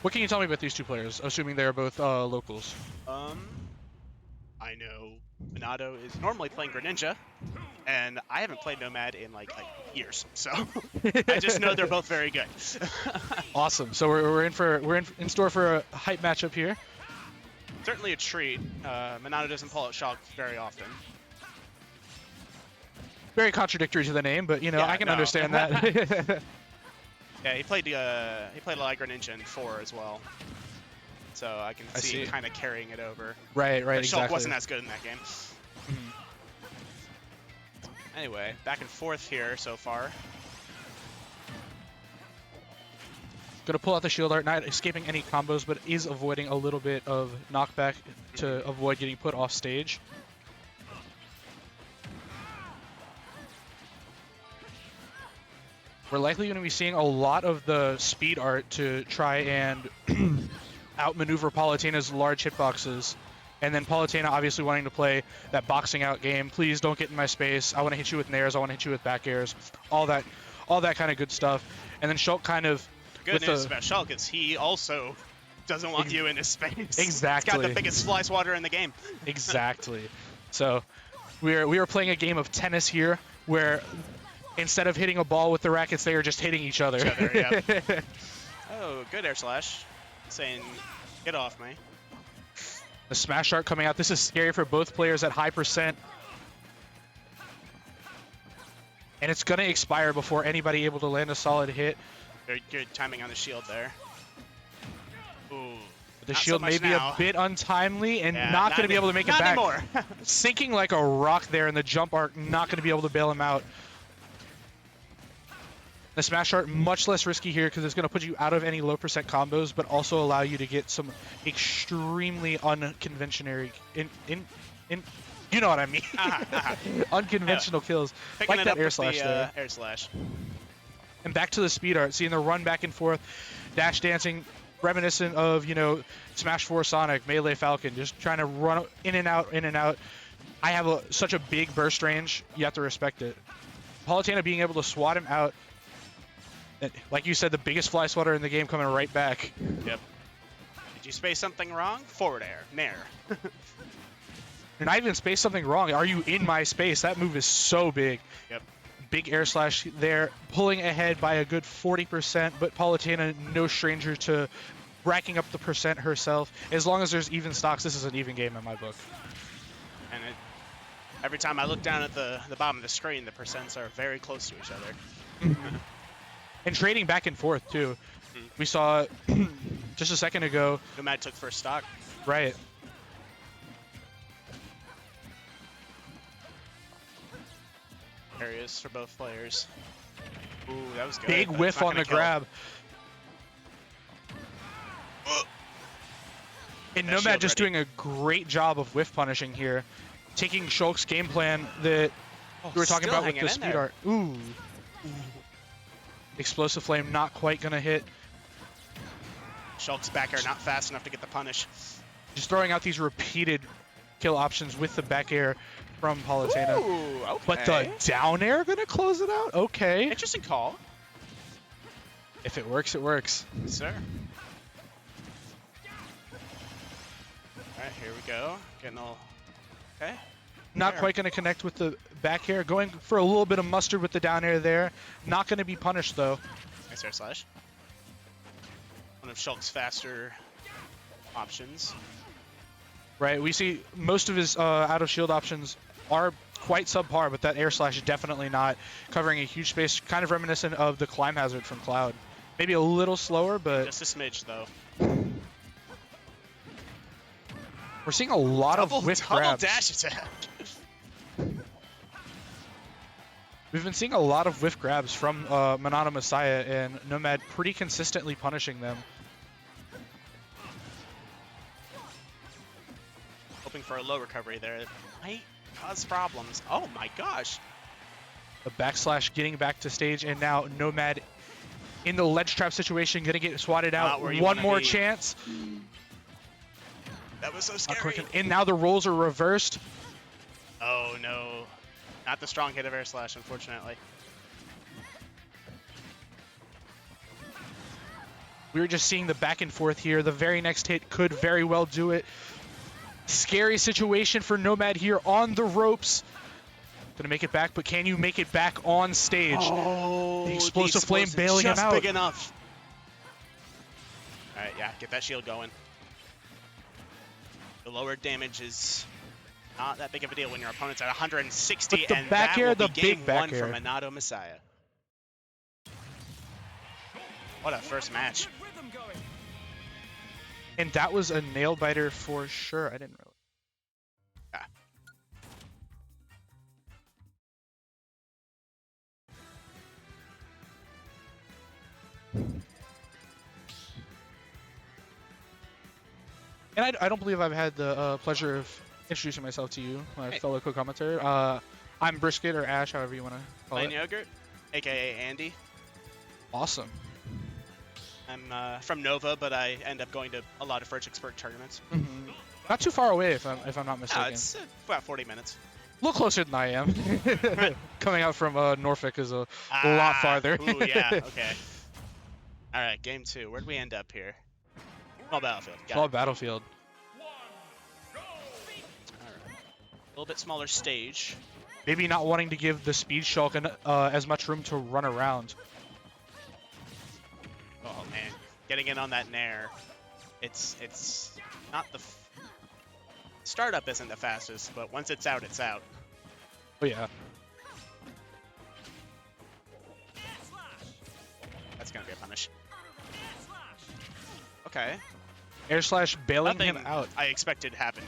What can you tell me about these two players, assuming they're both locals? I know Monado is normally playing Greninja, and I haven't played Nomad in like years, so I just know they're both very good. Awesome. So we're in store for a hype matchup here. Certainly a treat. Monado doesn't pull out Shulk very often. Very contradictory to the name, but you know, Yeah, I can no. understand that. Yeah, he played a lot of Greninja in 4 as well, so I can see him kind of carrying it over. Right, But Shulk exactly. wasn't as good in that game. Mhm. Anyway, back and forth here so far. Gonna pull out the shield art, not escaping any combos, but is avoiding a little bit of knockback to avoid getting put off stage. We're likely going to be seeing a lot of the speed art to try and outmaneuver Palutena's large hitboxes. And then Palutena obviously wanting to play that boxing out game. Please don't get in my space. I want to hit you with nairs. I want to hit you with back airs. All that kind of good stuff. And then Shulk kind of... Good news about Shulk is he also doesn't want you in his space. Exactly. He's got the biggest fly swatter in the game. Exactly. So we are playing a game of tennis here where instead of hitting a ball with the rackets, they are just hitting each other. Yep. Oh, good air slash. Saying, get off me. The smash art coming out. This is scary for both players at high percent. And it's going to expire before anybody able to land a solid hit. Very good timing on the shield there. Ooh. The shield may be a bit untimely and not going to be able to make it back. Anymore. Sinking like a rock there in the jump arc, not going to be able to bail him out. The smash art much less risky here because it's going to put you out of any low percent combos, but also allow you to get some extremely unconventional you know what I mean. Unconventional kills. Picking like it that up air with slash the, there. Air slash. And back to the speed art, seeing the run back and forth, dash dancing, reminiscent of, you know, Smash 4 Sonic, Melee Falcon, just trying to run in and out, in and out. I have such a big burst range, you have to respect it. Palutena being able to swat him out, and, like you said, the biggest fly swatter in the game coming right back. Yep. Did you space something wrong? Forward air. Nair. You're not even space something wrong. Are you in my space? That move is so big. Yep. Big air slash there, pulling ahead by a good 40%, but Palutena, no stranger to racking up the percent herself. As long as there's even stocks, this is an even game in my book. And every time I look down at the bottom of the screen, the percents are very close to each other. And trading back and forth, too. We saw just a second ago. Nomad took first stock. Right. Areas for both players. Ooh, that was good. Big whiff on the grab. And Nomad just doing a great job of whiff punishing here. Taking Shulk's game plan that we were talking about with the speed art. Ooh. Explosive Flame not quite going to hit. Shulk's back air not fast enough to get the punish. Just throwing out these repeated kill options with the back air from Palutena. Ooh, okay. But the down air going to close it out? Okay. Interesting call. If it works, it works. Yes, sir. Alright, here we go. Getting all... Okay. Not quite going to connect with the back air. Going for a little bit of mustard with the down air there. Not going to be punished, though. Nice air slash. One of Shulk's faster options. Right, we see most of his out of shield options are quite subpar, but that air slash is definitely not, covering a huge space, kind of reminiscent of the climb hazard from Cloud. Maybe a little slower, but... Just a smidge, though. We're seeing a lot of whiff grabs. Double dash attack. We've been seeing a lot of whiff grabs from Monado Messiah, and Nomad pretty consistently punishing them. Hoping for a low recovery there. Might cause problems. Oh my gosh. A backslash getting back to stage, and now Nomad in the ledge trap situation, gonna get swatted out. One more chance. That was so scary. And now the roles are reversed. Oh no. Not the strong hit of air slash, unfortunately. We were just seeing the back and forth here. The very next hit could very well do it. Scary situation for Nomad here on the ropes. Gonna make it back, but can you make it back on stage? Oh, the explosive flame bailing him out. Just big enough. All right, yeah, get that shield going. The lower damage is not that big of a deal when your opponent's at 160, but the and back that air, will the be big game back one air. for Monado Messiah. What a first match. And that was a nail biter for sure. I didn't realize. Yeah. And I don't believe I've had the pleasure of introducing myself to you, my fellow co-commentator. I'm Brisket, or Ash, however you want to call Plain it. Yogurt, aka Andy. Awesome. I'm from Nova, but I end up going to a lot of Fredericksburg tournaments. Mm-hmm. Not too far away, if I'm not mistaken. No, it's about 40 minutes. A little closer than I am. Coming out from Norfolk is a lot farther. Ooh, yeah, okay. All right, game 2. Where'd we end up here? Small battlefield. Got Small it. battlefield. All right. A little bit smaller stage. Maybe not wanting to give the speed Shulk as much room to run around. Oh man, getting in on that nair. It's not the startup isn't the fastest, but once it's out, it's out. Oh yeah. That's gonna be a punish. Okay. Air slash bailing Nothing him out. I expected happened.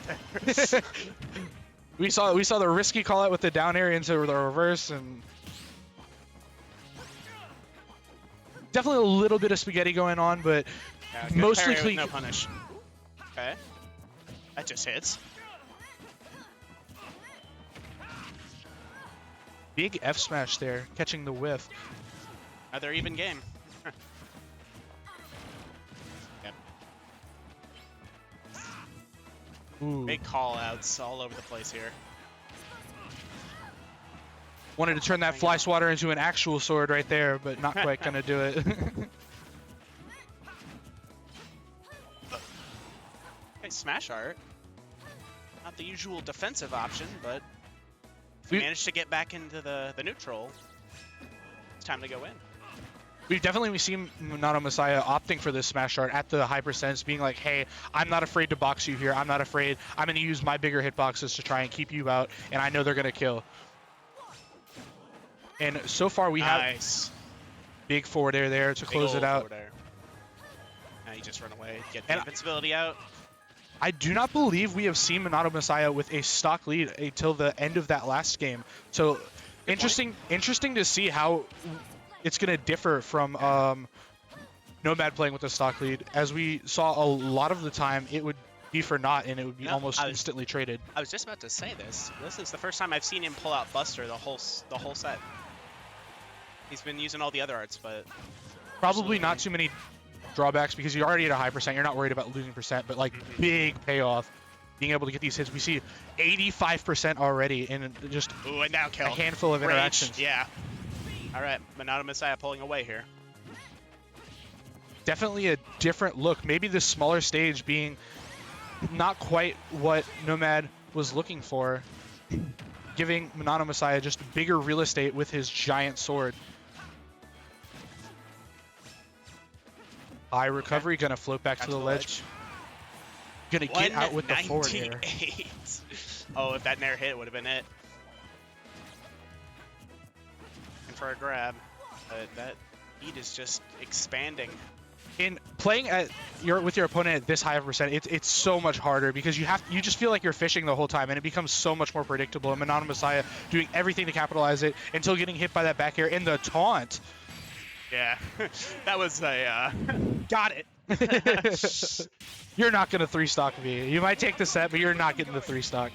We saw the risky call out with the down air into the reverse, and definitely a little bit of spaghetti going on, but Yeah, good mostly parry with no clean. punish. Okay. That just hits. Big F smash there, catching the whiff. Another even game. Yep. Ooh. Big call outs all over the place here. Wanted to turn that fly swatter into an actual sword right there, but not quite gonna do it. Okay, smash art. Not the usual defensive option, but if we manage to get back into the neutral, it's time to go in. We've definitely seen Monado Messiah opting for this smash art at the high percents, being like, hey, I'm not afraid to box you here. I'm not afraid. I'm going to use my bigger hitboxes to try and keep you out, and I know they're going to kill. And so far we have big forward air there to close it out. Now you just run away, get the invincibility out. I do not believe we have seen Monado Messiah with a stock lead until the end of that last game. So interesting to see how it's going to differ from Nomad playing with a stock lead. As we saw a lot of the time, it would be for naught, and it would be almost instantly traded. I was just about to say this. This is the first time I've seen him pull out Buster the whole set. He's been using all the other arts, but probably not too many drawbacks because you're already at a high percent. You're not worried about losing percent, but like big payoff. Being able to get these hits, we see 85% already in just and now kill. A handful of interactions. Yeah. All right, Monado Messiah pulling away here. Definitely a different look. Maybe the smaller stage being not quite what Nomad was looking for, giving Monado Messiah just bigger real estate with his giant sword. High recovery, gonna float back to the ledge. Gonna get out with the forward air. Oh, if that nair hit, would have been it. And for a grab, that lead is just expanding. In playing with your opponent at this high of percent, it's so much harder because you just feel like you're fishing the whole time, and it becomes so much more predictable. And Monado Messiah doing everything to capitalize it until getting hit by that back air in the taunt. Yeah, that was a got it. You're not gonna 3-stock me. You might take the set, but you're not getting the 3-stock.